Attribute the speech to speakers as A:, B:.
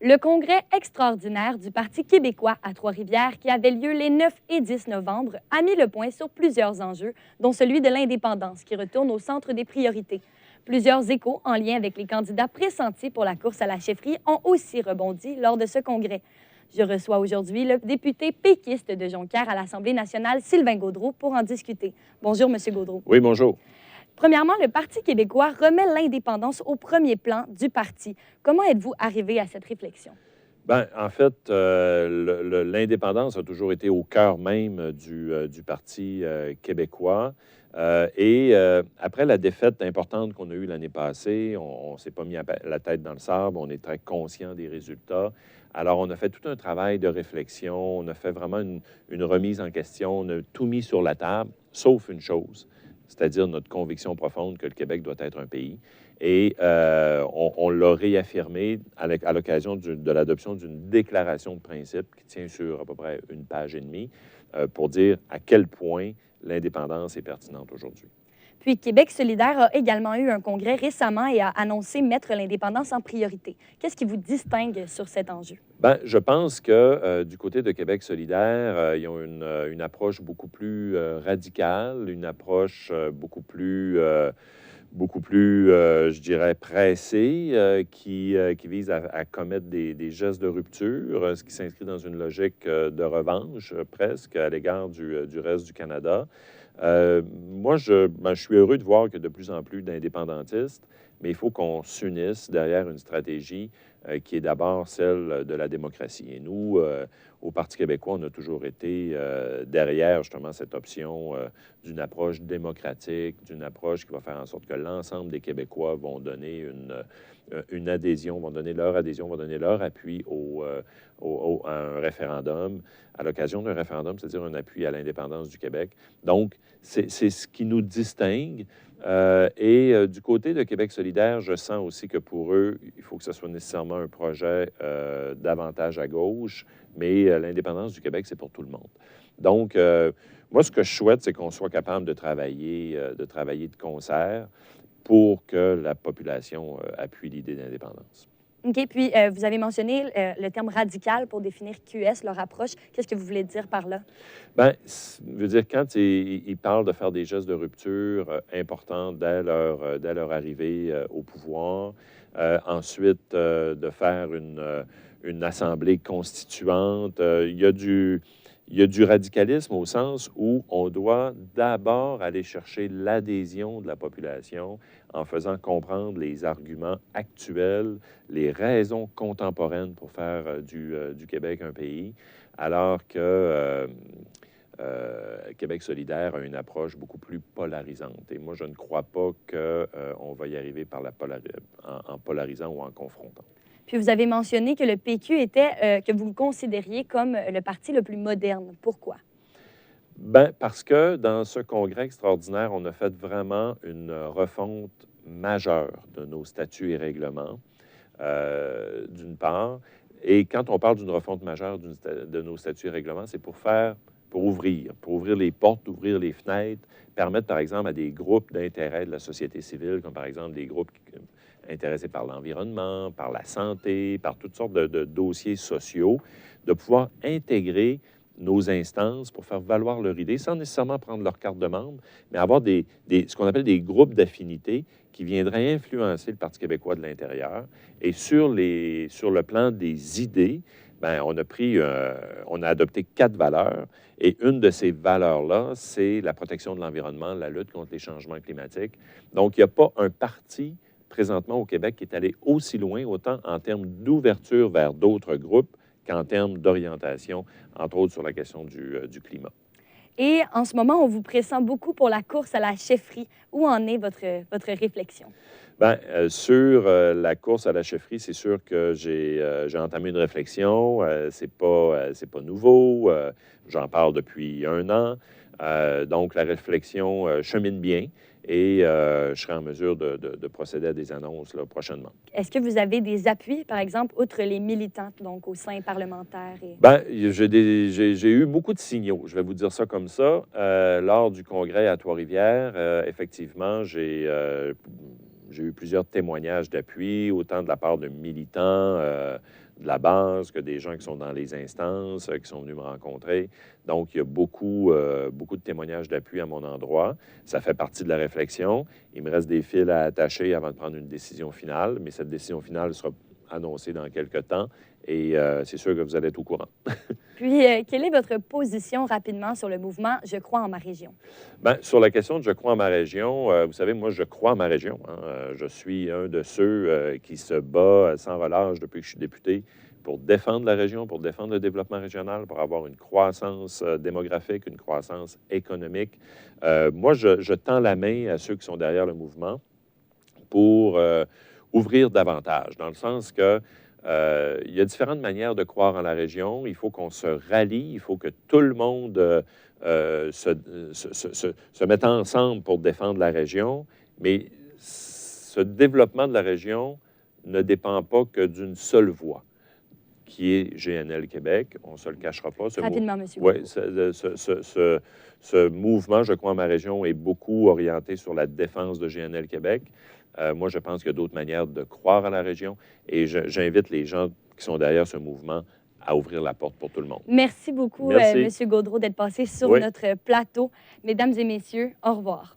A: Le congrès extraordinaire du Parti québécois à Trois-Rivières, qui avait lieu les 9 et 10 novembre, a mis le point sur plusieurs enjeux, dont celui de l'indépendance, qui retourne au centre des priorités. Plusieurs échos en lien avec les candidats pressentis pour la course à la chefferie ont aussi rebondi lors de ce congrès. Je reçois aujourd'hui le député péquiste de Jonquière à l'Assemblée nationale, Sylvain Gaudreault, pour en discuter. Bonjour, M. Gaudreault.
B: Oui, bonjour.
A: Premièrement, le Parti québécois remet l'indépendance au premier plan du parti. Comment êtes-vous arrivé à cette réflexion?
B: Bien, en fait, l'indépendance a toujours été au cœur même du Parti québécois. Après la défaite importante qu'on a eue l'année passée, on ne s'est pas mis la tête dans le sable, on est très conscient des résultats. Alors, on a fait tout un travail de réflexion, on a fait vraiment une remise en question, on a tout mis sur la table, sauf une chose, c'est-à-dire notre conviction profonde que le Québec doit être un pays. On l'a réaffirmé à l'occasion de l'adoption d'une déclaration de principe qui tient sur à peu près une page et demie pour dire à quel point l'indépendance est pertinente aujourd'hui.
A: Puis Québec solidaire a également eu un congrès récemment et a annoncé mettre l'indépendance en priorité. Qu'est-ce qui vous distingue sur cet enjeu?
B: Bien, je pense que du côté de Québec solidaire, ils ont une approche beaucoup plus radicale, une approche beaucoup plus, je dirais, pressé, qui vise à commettre des gestes de rupture, ce qui s'inscrit dans une logique de revanche, presque, à l'égard du reste du Canada. Moi, je suis heureux de voir qu'il y a de plus en plus d'indépendantistes, mais il faut qu'on s'unisse derrière une stratégie qui est d'abord celle de la démocratie. Et nous, au Parti québécois, on a toujours été derrière justement cette option d'une approche démocratique, d'une approche qui va faire en sorte que l'ensemble des Québécois vont donner une adhésion, vont donner leur appui à un référendum, à l'occasion d'un référendum, c'est-à-dire un appui à l'indépendance du Québec. Donc, c'est ce qui nous distingue. Du côté de Québec solidaire, je sens aussi que pour eux, il faut que ce soit nécessairement un projet davantage à gauche, mais l'indépendance du Québec, c'est pour tout le monde. Donc, moi, ce que je souhaite, c'est qu'on soit capable de travailler de concert pour que la population appuie l'idée d'indépendance.
A: OK. Puis, vous avez mentionné le terme radical pour définir QS, leur approche. Qu'est-ce que vous voulez dire par là?
B: Bien, je veux dire, quand ils parlent de faire des gestes de rupture importants dès leur arrivée au pouvoir, ensuite de faire une assemblée constituante, il y a du radicalisme au sens où on doit d'abord aller chercher l'adhésion de la population en faisant comprendre les arguments actuels, les raisons contemporaines pour faire du Québec un pays, alors que Québec solidaire a une approche beaucoup plus polarisante. Et moi, je ne crois pas qu'on va y arriver en polarisant ou en confrontant.
A: Puis vous avez mentionné que le PQ était, que vous le considériez comme le parti le plus moderne. Pourquoi?
B: Bien, parce que dans ce congrès extraordinaire, on a fait vraiment une refonte majeure de nos statuts et règlements, d'une part. Et quand on parle d'une refonte majeure de nos statuts et règlements, c'est pour ouvrir les portes, ouvrir les fenêtres, permettre, par exemple, à des groupes d'intérêt de la société civile, comme par exemple des groupes intéressés par l'environnement, par la santé, par toutes sortes de dossiers sociaux, de pouvoir intégrer nos instances pour faire valoir leur idée sans nécessairement prendre leur carte de membre, mais avoir ce qu'on appelle des groupes d'affinité qui viendraient influencer le Parti québécois de l'intérieur. Et sur le plan des idées, bien, on a adopté 4 valeurs. Et une de ces valeurs-là, c'est la protection de l'environnement, la lutte contre les changements climatiques. Donc, il n'y a pas un parti présentement au Québec qui est allé aussi loin, autant en termes d'ouverture vers d'autres groupes qu'en termes d'orientation, entre autres sur la question du climat.
A: Et en ce moment, on vous pressent beaucoup pour la course à la chefferie. Où en est votre réflexion?
B: Bien, sur la course à la chefferie, c'est sûr que j'ai entamé une réflexion. C'est pas nouveau. J'en parle depuis 1 an. Donc, la réflexion chemine bien et je serai en mesure de procéder à des annonces là, prochainement.
A: Est-ce que vous avez des appuis, par exemple, outre les militants, donc au sein parlementaire?
B: Bien, j'ai eu beaucoup de signaux, je vais vous dire ça comme ça. Lors du congrès à Trois-Rivières, effectivement, j'ai eu plusieurs témoignages d'appui, autant de la part de militants, de la base que des gens qui sont dans les instances, qui sont venus me rencontrer. Donc, il y a beaucoup de témoignages d'appui à mon endroit. Ça fait partie de la réflexion. Il me reste des fils à attacher avant de prendre une décision finale, mais cette décision finale sera annoncée dans quelques temps et c'est sûr que vous allez être au courant.
A: Puis, quelle est votre position rapidement sur le mouvement Je crois en ma région?
B: Bien, sur la question de Je crois en ma région, vous savez, moi, je crois en ma région. Hein. Je suis un de ceux qui se bat sans relâche depuis que je suis député pour défendre la région, pour défendre le développement régional, pour avoir une croissance démographique, une croissance économique. Moi, je tends la main à ceux qui sont derrière le mouvement pour ouvrir davantage, dans le sens que il y a différentes manières de croire en la région. Il faut qu'on se rallie, il faut que tout le monde se mette ensemble pour défendre la région. Mais ce développement de la région ne dépend pas que d'une seule voix, qui est GNL Québec. On ne se le cachera pas.
A: Rapidement, M.
B: Oui, ce mouvement, Je crois en ma région, est beaucoup orienté sur la défense de GNL Québec. Moi, je pense qu'il y a d'autres manières de croire à la région et j'invite les gens qui sont derrière ce mouvement à ouvrir la porte pour tout le monde.
A: Merci beaucoup,
B: Merci.
A: M. Gaudreault, d'être passé sur
B: Oui.
A: notre plateau. Mesdames et messieurs, au revoir.